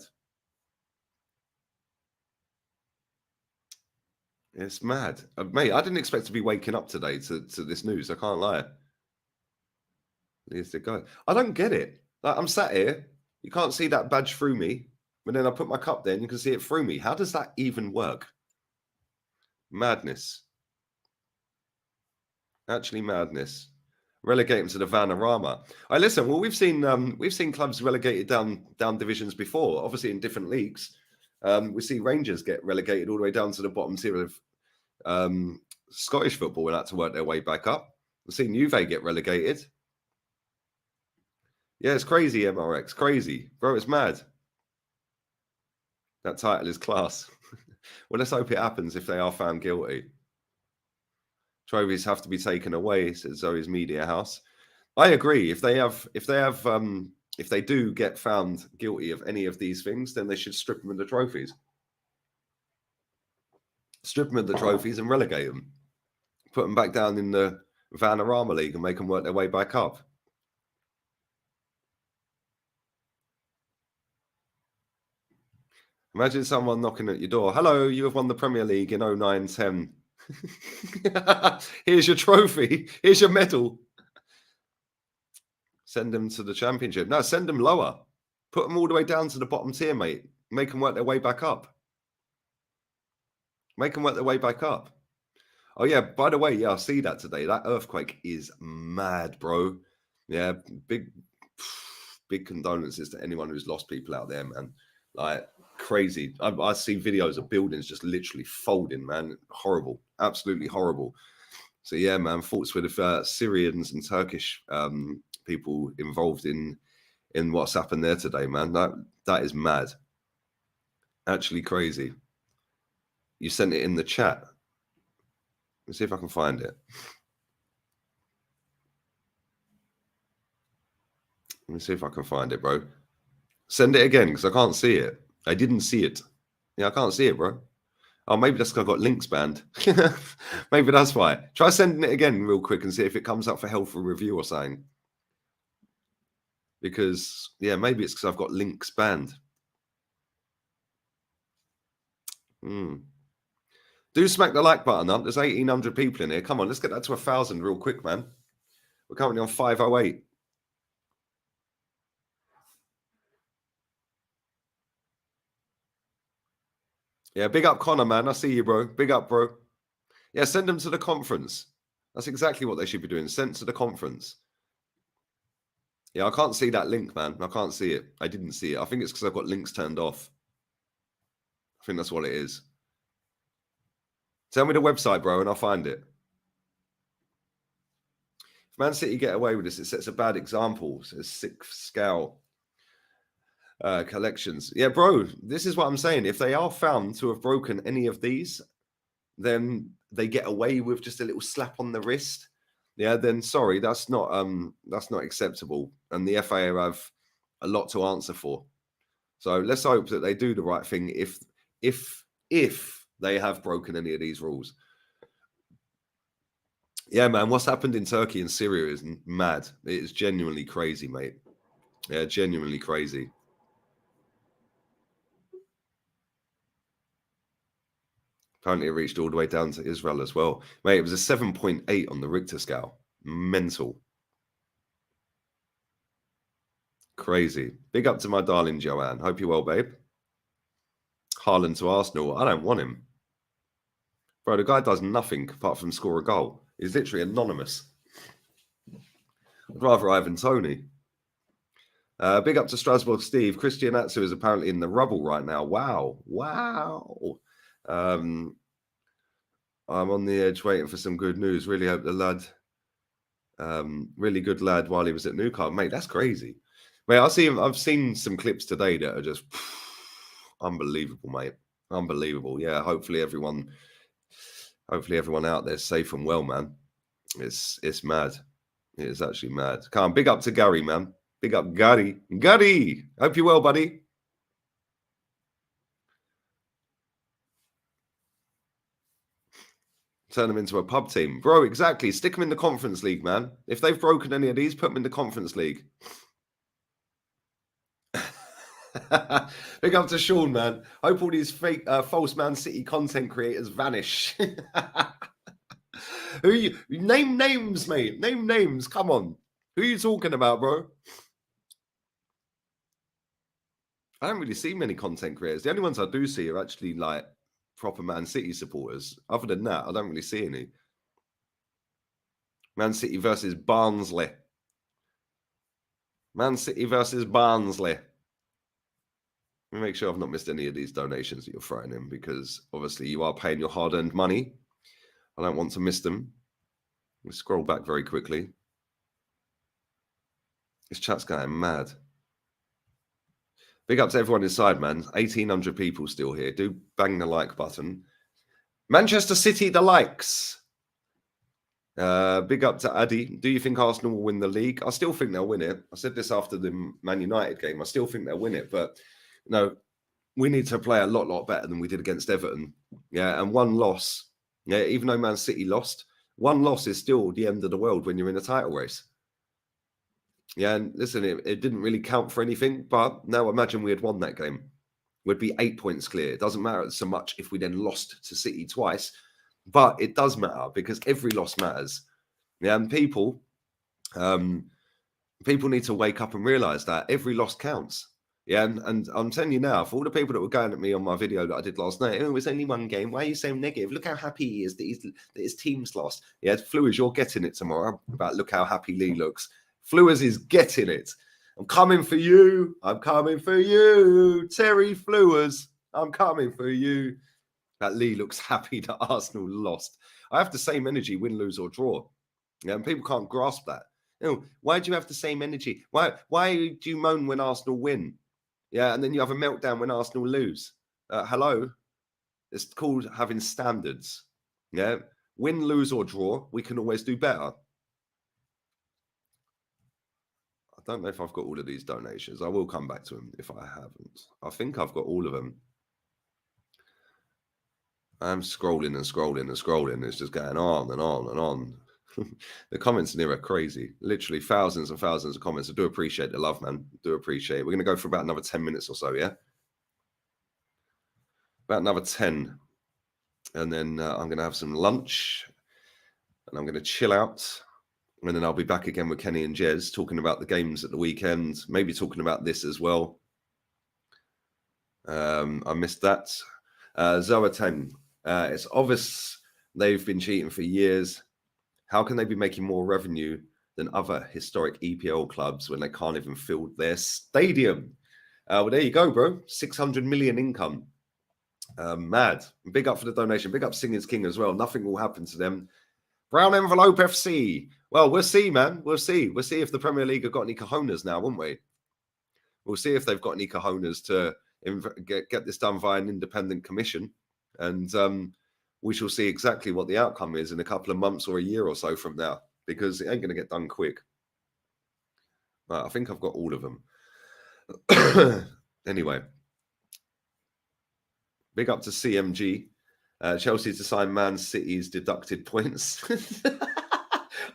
It's mad. Mate, I didn't expect to be waking up today to this news. I can't lie. Here's the guy. I don't get it. Like, I'm sat here. You can't see that badge through me. But then I put my cup there and you can see it through me. How does that even work? Madness. Actually madness. Relegate them to the Vanarama. Listen, well, we've seen clubs relegated down divisions before, obviously in different leagues. We see Rangers get relegated all the way down to the bottom tier of Scottish football and had to work their way back up. We've seen Juve get relegated. Yeah, it's crazy, MRX. Crazy. Bro, it's mad. That title is class. Well, let's hope it happens if they are found guilty. Trophies have to be taken away, says Zoe's Media House. I agree. If they do get found guilty of any of these things, then they should strip them of the trophies. Strip them of the trophies and relegate them. Put them back down in the Vanarama League and make them work their way back up. Imagine someone knocking at your door. Hello, you have won the Premier League in 09-10. Here's your trophy. Here's your medal. Send them to the Championship. No, send them lower. Put them all the way down to the bottom tier, mate. Make them work their way back up. Make them work their way back up. Oh, yeah, by the way, yeah, I see that today. That earthquake is mad, bro. Yeah, big condolences to anyone who's lost people out there, man. Like, crazy. I see videos of buildings just literally folding, man. Horrible. Absolutely horrible. So, yeah, man, thoughts with Syrians and Turkish people involved in what's happened there today, man. That is mad. Actually crazy. You sent it in the chat. Let's see if I can find it. Let me see if I can find it, bro. Send it again because I can't see it. I didn't see it. Yeah, I can't see it, bro. Oh, maybe that's because I got links banned. Maybe that's why. Try sending it again real quick and see if it comes up for helpful review or something. Because, yeah, maybe it's because I've got links banned. Do smack the like button up. There's 1,800 people in here. Come on, let's get that to 1,000 real quick, man. We're currently on 508. Yeah, big up Connor, man. I see you, bro. Big up, bro. Yeah, send them to the conference. That's exactly what they should be doing. Sent to the conference. Yeah, I can't see that link, man. I can't see it. I didn't see it. I think it's because I've got links turned off. I think that's what it is. Tell me the website, bro, and I'll find it. If Man City get away with this, it sets a bad example. It says 6th scale collections. Yeah, bro, this is what I'm saying. If they are found to have broken any of these, then they get away with just a little slap on the wrist. Yeah, then sorry, that's not acceptable. And the FA have a lot to answer for. So let's hope that they do the right thing if they have broken any of these rules. Yeah, man, what's happened in Turkey and Syria is mad. It is genuinely crazy, mate. Yeah, genuinely crazy. Apparently, it reached all the way down to Israel as well. Mate, it was a 7.8 on the Richter scale. Mental. Crazy. Big up to my darling Joanne. Hope you're well, babe. Haaland to Arsenal. I don't want him. Bro, the guy does nothing apart from score a goal. He's literally anonymous. I'd rather Ivan Toney. Big up to Strasbourg Steve. Christian Atsu is apparently in the rubble right now. Wow. Wow. I'm on the edge waiting for some good news. Really hope the lad, really good lad while he was at Newcastle. Mate, that's crazy. Mate, I've seen some clips today that are just unbelievable, mate. Unbelievable. Yeah, hopefully everyone out there safe and well, man. It's mad. It is actually mad. Come on, big up to Gary, man. Big up Gary. Gary! Hope you're well, buddy. Turn them into a pub team. Bro, exactly. Stick them in the Conference League, man. If they've broken any of these, put them in the Conference League. Big up to Sean, man. Hope all these fake false Man City content creators vanish. Who are you? Name names, mate. Name names. Come on. Who are you talking about, bro? I don't really see many content creators. The only ones I do see are actually like proper Man City supporters. Other than that, I don't really see any. Man City versus Barnsley. Man City versus Barnsley. Let me make sure I've not missed any of these donations that you're throwing in because obviously you are paying your hard-earned money. I don't want to miss them. Let's scroll back very quickly. This chat's going mad. Big up to everyone inside, man. 1,800 people still here. Do bang the like button. Manchester City, the likes. Big up to Addy. Do you think Arsenal will win the league? I still think they'll win it. I said this after the Man United game. I still think they'll win it. But, we need to play a lot better than we did against Everton. Yeah, and one loss. Yeah, even though Man City lost, one loss is still the end of the world when you're in a title race. Yeah, and listen, it didn't really count for anything, but now imagine we had won that game. We'd be 8 points clear. It doesn't matter so much if we then lost to City twice, but it does matter because every loss matters. Yeah, and people need to wake up and realize that every loss counts. Yeah, and I'm telling you now, for all the people that were going at me on my video that I did last night, oh, it's only one game. Why are you so negative? Look how happy he is that his team's lost. Yeah, Flewers, you're getting it tomorrow. About look how happy Lee looks. Flewers is getting it. I'm coming for you. I'm coming for you. Terry Flewers, I'm coming for you. That Lee looks happy that Arsenal lost. I have the same energy, win, lose, or draw. Yeah, and people can't grasp that. Why do you have the same energy? Why do you moan when Arsenal win? Yeah, and then you have a meltdown when Arsenal lose. Hello? It's called having standards. Yeah? Win, lose, or draw, we can always do better. I don't know if I've got all of these donations. I will come back to them if I haven't. I think I've got all of them. I'm scrolling and scrolling and scrolling. It's just going on and on and on. The comments in here are crazy. Literally thousands and thousands of comments. I do appreciate the love, man. Do appreciate it. We're going to go for about another 10 minutes or so, yeah? About another 10. And then I'm going to have some lunch. And I'm going to chill out. And then I'll be back again with Kenny and Jez talking about the games at the weekend. Maybe talking about this as well. I missed that. Zoateng. It's obvious they've been cheating for years. How can they be making more revenue than other historic EPL clubs when they can't even fill their stadium? Well, there you go, bro. 600 million income. Mad. Big up for the donation. Big up Singers King as well. Nothing will happen to them. Brown Envelope FC. Well, we'll see, man. We'll see. We'll see if the Premier League have got any cojones now, won't we? We'll see if they've got any cojones to get this done via an independent commission. And we shall see exactly what the outcome is in a couple of months or a year or so from now, because it ain't going to get done quick. Right, I think I've got all of them. Anyway, big up to CMG. Chelsea to sign Man City's deducted points.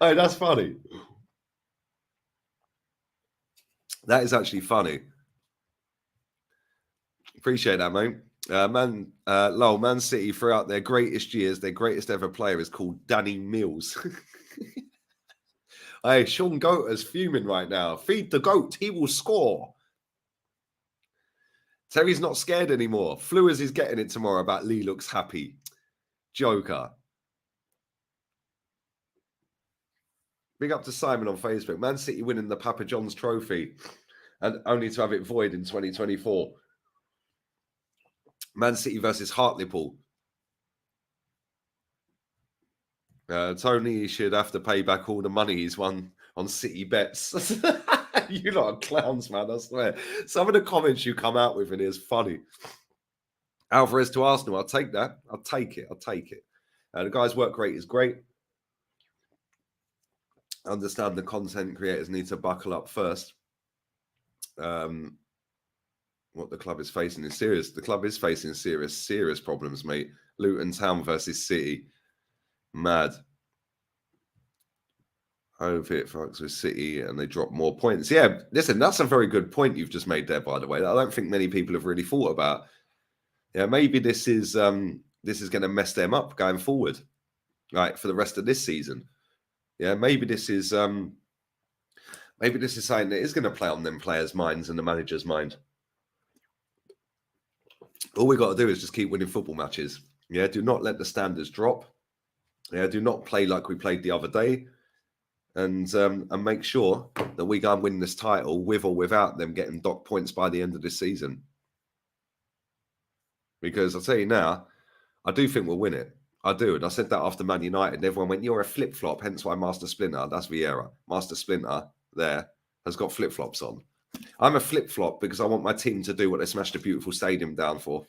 Oh, that's funny. That is actually funny. Appreciate that, mate. Man City throughout their greatest years, their greatest ever player is called Danny Mills. Hey, Sean Goater's fuming right now. Feed the goat, he will score. Terry's not scared anymore. Flewers is getting it tomorrow about Lee looks happy. Joker. Big up to Simon on Facebook. Man City winning the Papa John's trophy and only to have it void in 2024. Man City versus Hartlepool. Tony should have to pay back all the money he's won on City bets. You lot are clowns, man, I swear. Some of the comments you come out with in here is funny. Alvarez to Arsenal, I'll take that. I'll take it. The guy's work rate is great. I understand the content creators need to buckle up first. What the club is facing is serious. The club is facing serious problems, mate. Luton Town versus City. Mad. Hope it fucks with City and they drop more points. Yeah, listen, that's a very good point you've just made there, by the way. I don't think many people have really thought about. Yeah, maybe this is going to mess them up going forward, right, for the rest of this season. Yeah, maybe this is something that is going to play on them players' minds and the manager's mind. All we got to do is just keep winning football matches. Yeah, do not let the standards drop. Yeah, do not play like we played the other day. And make sure that we go and win this title with or without them getting docked points by the end of this season. Because I'll tell you now, I do think we'll win it. I do. And I said that after Man United. And everyone went, you're a flip-flop, hence why Master Splinter, that's Vieira. Master Splinter there has got flip-flops on. I'm a flip-flop because I want my team to do what they smashed a beautiful stadium down for.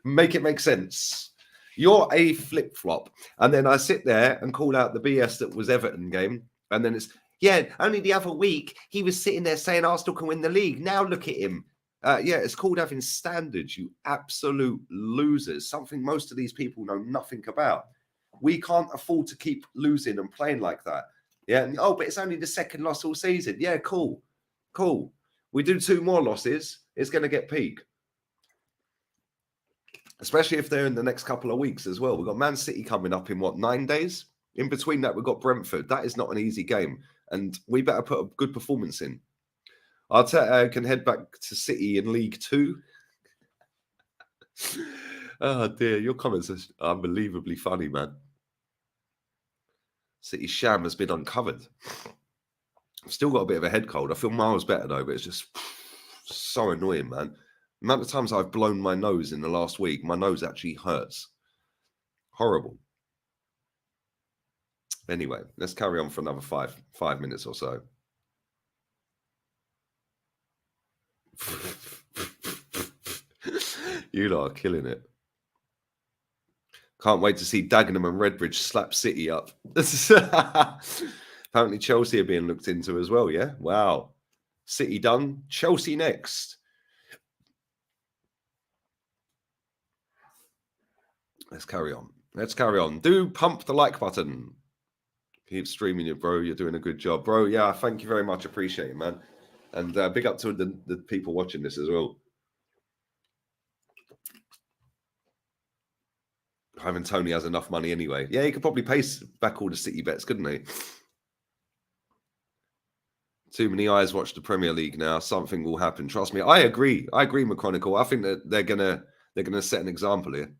Make it make sense. You're a flip-flop. And then I sit there and call out the BS that was Everton game. And then it's, yeah, only the other week he was sitting there saying Arsenal can win the league. Now look at him. Yeah, it's called having standards, you absolute losers. Something most of these people know nothing about. We can't afford to keep losing and playing like that. Yeah. And, oh, but it's only the second loss all season. Yeah, cool. We do 2 more losses, it's going to get peak. Especially if they're in the next couple of weeks as well. We've got Man City coming up in, 9 days? In between that, we've got Brentford. That is not an easy game. And we better put a good performance in. Arteta can head back to City in League 2. Oh, dear. Your comments are unbelievably funny, man. City sham has been uncovered. I've still got a bit of a head cold. I feel miles better, though, but it's just so annoying, man. The amount of times I've blown my nose in the last week, my nose actually hurts. Horrible. Anyway, let's carry on for another five minutes or so. You lot are killing it. Can't wait to see Dagenham and Redbridge slap City up. Apparently Chelsea are being looked into as well, yeah? Wow. City done. Chelsea next. Let's carry on. Let's carry on. Do pump the like button. Keep streaming it, bro. You're doing a good job. Bro, yeah, thank you very much. Appreciate it, man. And big up to the people watching this as well. Ivan Tony has enough money anyway. Yeah, he could probably pay back all the City bets, couldn't he? Too many eyes watch the Premier League now. Something will happen. Trust me. I agree. I agree, McChronicle. I think that they're gonna set an example here.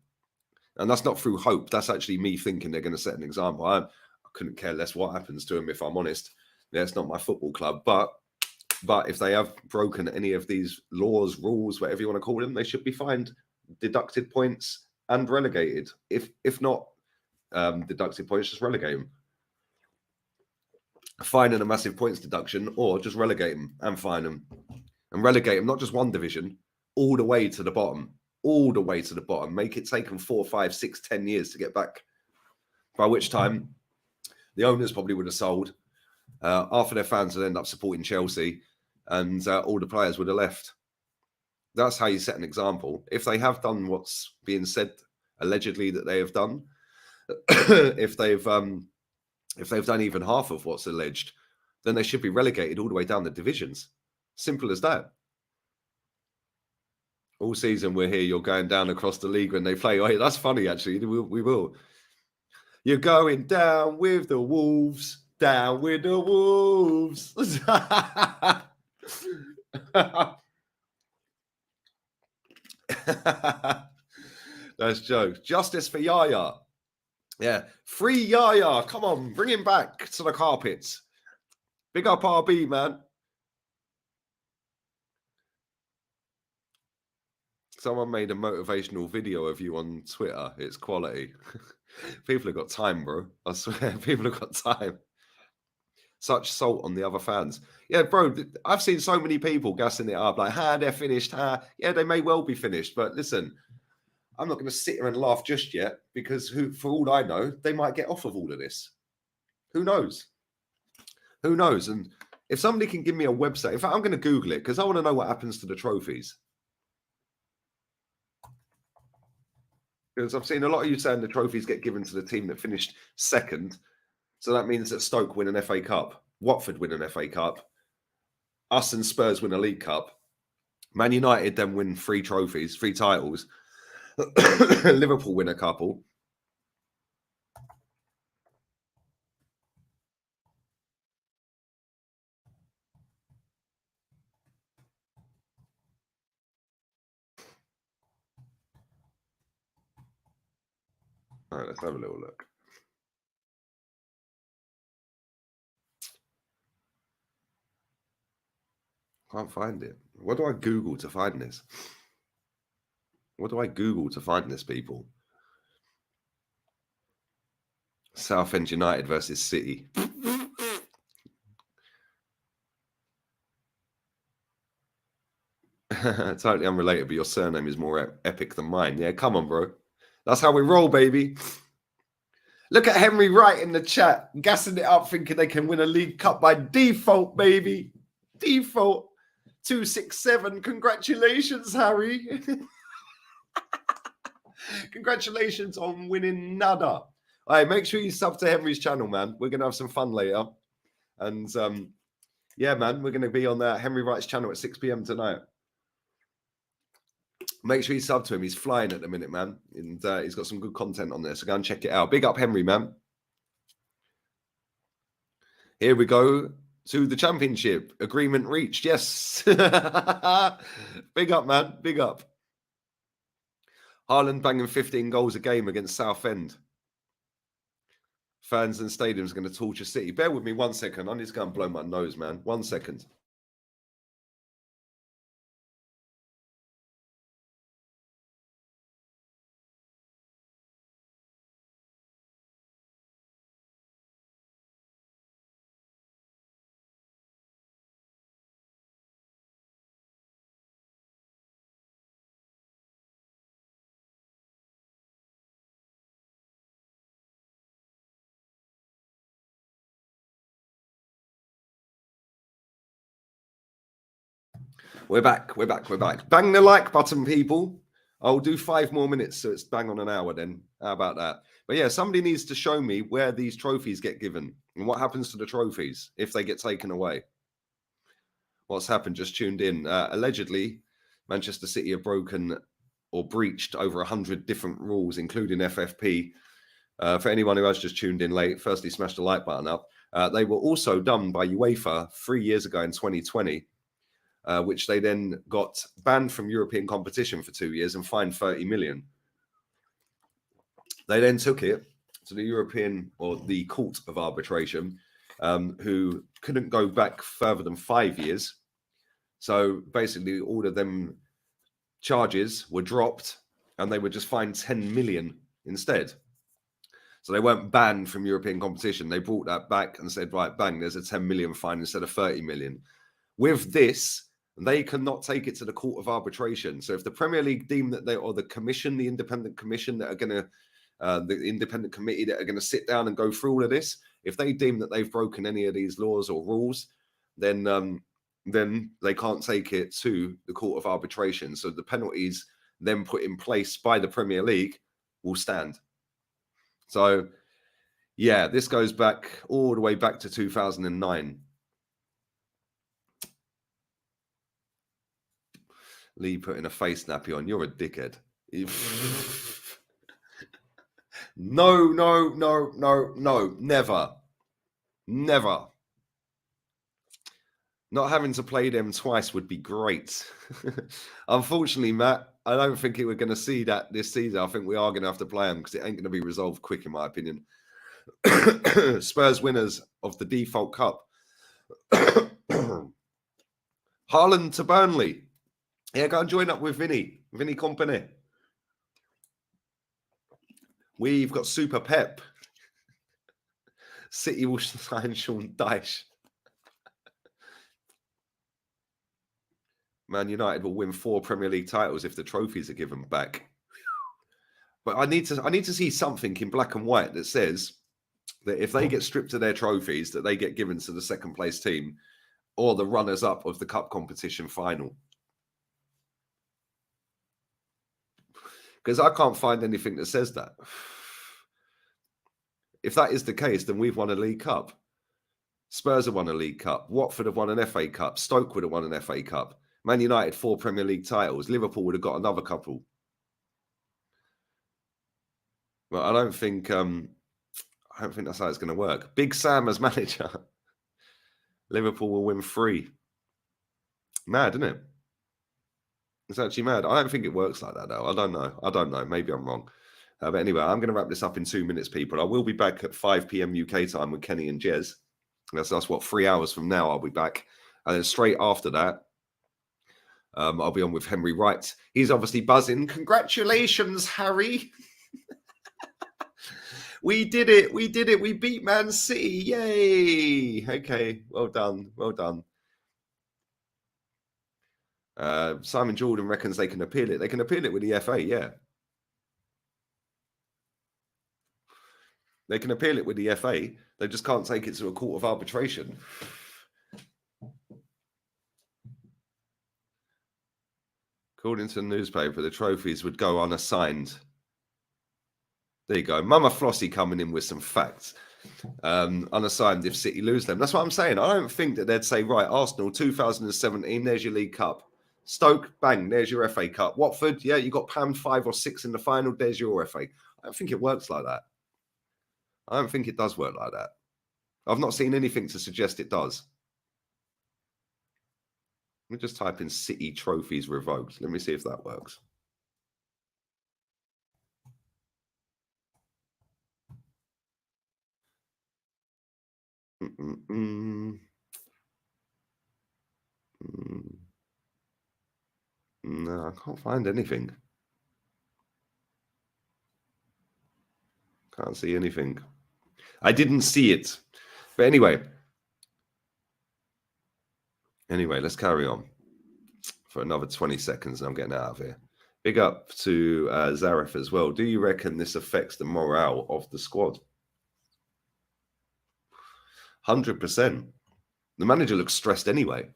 And that's not through hope. That's actually me thinking they're going to set an example. I couldn't care less what happens to them, if I'm honest. Yeah, it's not my football club. But if they have broken any of these laws, rules, whatever you want to call them, they should be fined, deducted points, and relegated. If not deducted points, just relegate them. Fine and a massive points deduction, or just relegate them and fine them. And relegate them, not just one division, all the way to the bottom. All the way to the bottom. Make it take them 4, 5, 6, 10 years to get back. By which time, the owners probably would have sold. Half of their fans would end up supporting Chelsea, and all the players would have left. That's how you set an example. If they have done what's being said allegedly that they have done, if they've done even half of what's alleged, then they should be relegated all the way down the divisions. Simple as that. All season we're here, you're going down across the league when they play. Oh, that's funny, actually. We will. You're going down with the Wolves. Down with the Wolves. That's jokes. Justice for Yaya. Yeah. Free Yaya. Come on, bring him back to the carpets. Big up RB, man. Someone made a motivational video of you on Twitter. It's quality. People have got time, bro. I swear, people have got time. Such salt on the other fans. Yeah, bro, I've seen so many people gassing it up like, they're finished. Yeah, they may well be finished. But listen, I'm not going to sit here and laugh just yet because for all I know, they might get off of all of this. Who knows? Who knows? And if somebody can give me a website, in fact, I'm going to Google it because I want to know what happens to the trophies. Because I've seen a lot of you saying the trophies get given to the team that finished second. So that means that Stoke win an FA Cup, Watford win an FA Cup, us and Spurs win a League Cup, Man United then win 3 trophies, 3 titles, Liverpool win a couple. All right, let's have a little look. Can't find it. What do I Google to find this? What do I Google to find this, people? Southend United versus City. Totally unrelated, but your surname is more epic than mine. Yeah, come on, bro. That's how we roll, baby. Look at Henry Wright in the chat, gassing it up, thinking they can win a League Cup by default, baby. Default. 267. Congratulations, Harry. Congratulations on winning nada. All right, make sure you sub to Henry's channel, man. We're going to have some fun later. And yeah, man, we're going to be on Henry Wright's channel at 6 p.m. tonight. Make sure you sub to him. He's flying at the minute, man. And he's got some good content on there. So go and check it out. Big up, Henry, man. Here we go to the championship. Agreement reached. Yes. Big up, man. Big up. Haaland banging 15 goals a game against Southend. Fans and stadiums are going to torture City. Bear with me 1 second. I need to go and blow my nose, man. 1 second. We're back. Bang the like button, people. I'll do 5 more minutes, so it's bang on an hour then. How about that? But yeah, somebody needs to show me where these trophies get given and what happens to the trophies if they get taken away. What's happened? Just tuned in. Allegedly, Manchester City have broken or breached over 100 different rules, including FFP. For anyone who has just tuned in late, firstly, smash the like button up. They were also done by UEFA 3 years ago in 2020. Which they then got banned from European competition for 2 years and fined 30 million. They then took it to the European or the Court of Arbitration, who couldn't go back further than 5 years. So basically, all of them charges were dropped and they were just fined 10 million instead. So they weren't banned from European competition. They brought that back and said, right, bang, there's a 10 million fine instead of 30 million. With this, they cannot take it to the Court of Arbitration. So if the Premier League deem that they, or the commission, the independent commission that are going to, the independent committee that are going to sit down and go through all of this, if they deem that they've broken any of these laws or rules, then they can't take it to the Court of Arbitration. So the penalties then put in place by the Premier League will stand. So yeah, this goes back all the way back to 2009. Lee putting a face nappy on. You're a dickhead. No. Never. Not having to play them twice would be great. Unfortunately, Matt, I don't think we're going to see that this season. I think we are going to have to play them because it ain't going to be resolved quick, in my opinion. Spurs winners of the default cup. Haaland to Burnley. Yeah, go and join up with Vinny Company. We've got Super Pep. City will sign Sean Dyche. Man United will win 4 Premier League titles if the trophies are given back. But I need to see something in black and white that says that if they get stripped of their trophies, that they get given to the second place team or the runners up of the cup competition final. Because I can't find anything that says that. If that is the case, then we've won a League Cup. Spurs have won a League Cup. Watford have won an FA Cup. Stoke would have won an FA Cup. Man United 4 Premier League titles. Liverpool would have got another couple. Well, I don't think that's how it's going to work. Big Sam as manager. Liverpool will win 3. Mad, isn't it? It's actually mad. I don't think it works like that, though. I don't know. Maybe I'm wrong. But anyway, I'm going to wrap this up in 2 minutes, people. I will be back at 5 p.m. UK time with Kenny and Jez. That's what, 3 hours from now I'll be back. And then straight after that, I'll be on with Henry Wright. He's obviously buzzing. Congratulations, Harry. We did it. We beat Man City. Yay. Okay, well done. Simon Jordan reckons they can appeal it. They can appeal it with the FA, yeah. They can appeal it with the FA. They just can't take it to a court of arbitration. According to the newspaper, the trophies would go unassigned. There you go. Mama Flossie coming in with some facts. Unassigned if City lose them. That's what I'm saying. I don't think that they'd say, right, Arsenal 2017, there's your League Cup. Stoke, bang, there's your FA Cup. Watford, yeah, you got panned 5 or 6 in the final, there's your FA. I don't think it works like that. I don't think it does work like that. I've not seen anything to suggest it does. Let me just type in City trophies revoked. Let me see if that works. No, I can't find anything. Can't see anything. I didn't see it. But anyway, let's carry on for another 20 seconds and I'm getting out of here. Big up to Zaref as well. Do you reckon this affects the morale of the squad? 100%. The manager looks stressed anyway.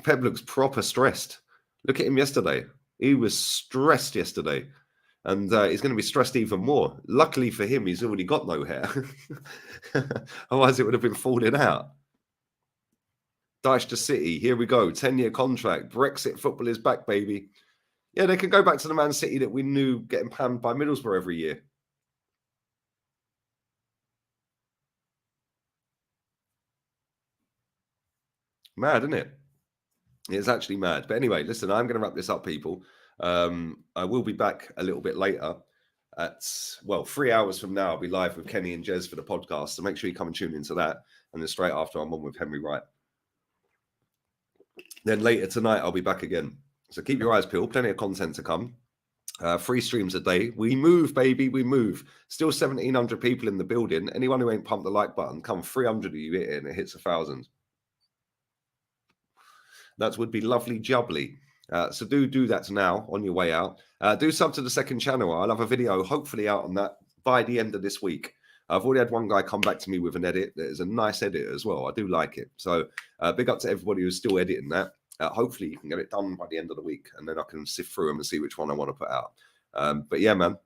Pep looks proper stressed. Look at him yesterday. He was stressed yesterday. And he's going to be stressed even more. Luckily for him, he's already got no hair. Otherwise, it would have been falling out. Dyche to City. Here we go. 10-year contract. Brexit football is back, baby. Yeah, they can go back to the Man City that we knew getting panned by Middlesbrough every year. Mad, isn't it? It's actually mad. But anyway, listen, I'm going to wrap this up, people. I will be back a little bit later at, 3 hours from now. I'll be live with Kenny and Jez for the podcast. So make sure you come and tune into that. And then straight after, I'm on with Henry Wright. Then later tonight, I'll be back again. So keep your eyes peeled. Plenty of content to come. 3 streams a day. We move, baby. We move. Still 1,700 people in the building. Anyone who ain't pumped the like button, come 300 of you hit it and it hits 1,000. That would be lovely jubbly. So do that now on your way out. Do sub to the second channel. I'll have a video hopefully out on that by the end of this week. I've already had one guy come back to me with an edit. That is a nice edit as well. I do like it. So big up to everybody who's still editing that. Hopefully you can get it done by the end of the week, and then I can sift through them and see which one I want to put out. But yeah, man,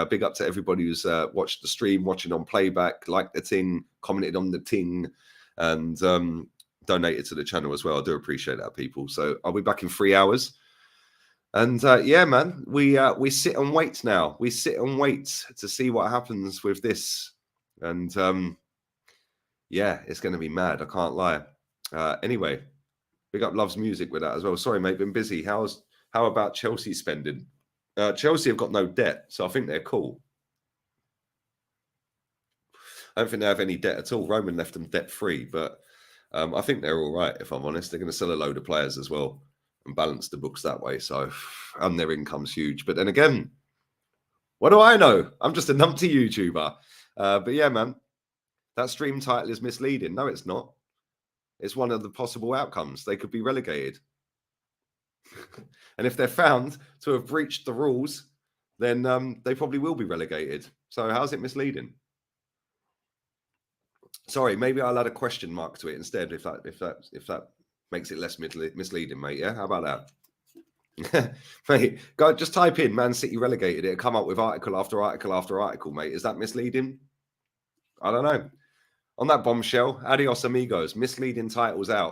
big up to everybody who's watched the stream, watching on playback, liked the ting, commented on the ting, and donated to the channel as well. I do appreciate that, people. So I'll be back in 3 hours. And yeah, man, we sit and wait now. We sit and wait to see what happens with this. And yeah, it's going to be mad. I can't lie. Anyway, big up Loves Music with that as well. Sorry, mate, been busy. How about Chelsea spending? Chelsea have got no debt, so I think they're cool. I don't think they have any debt at all. Roman left them debt-free, but I think they're all right, if I'm honest. They're going to sell a load of players as well and balance the books that way. So, and their income's huge. But then again, what do I know? I'm just a numpty YouTuber. But yeah, man, that stream title is misleading. No, it's not. It's one of the possible outcomes. They could be relegated. And if they're found to have breached the rules, then they probably will be relegated. So how's it misleading? Sorry, maybe I'll add a question mark to it instead if that makes it less misleading, mate. Yeah, how about that? Mate, go just type in Man City relegated. It'll come up with article after article after article, mate. Is that misleading? I don't know. On that bombshell, adios amigos. Misleading titles out.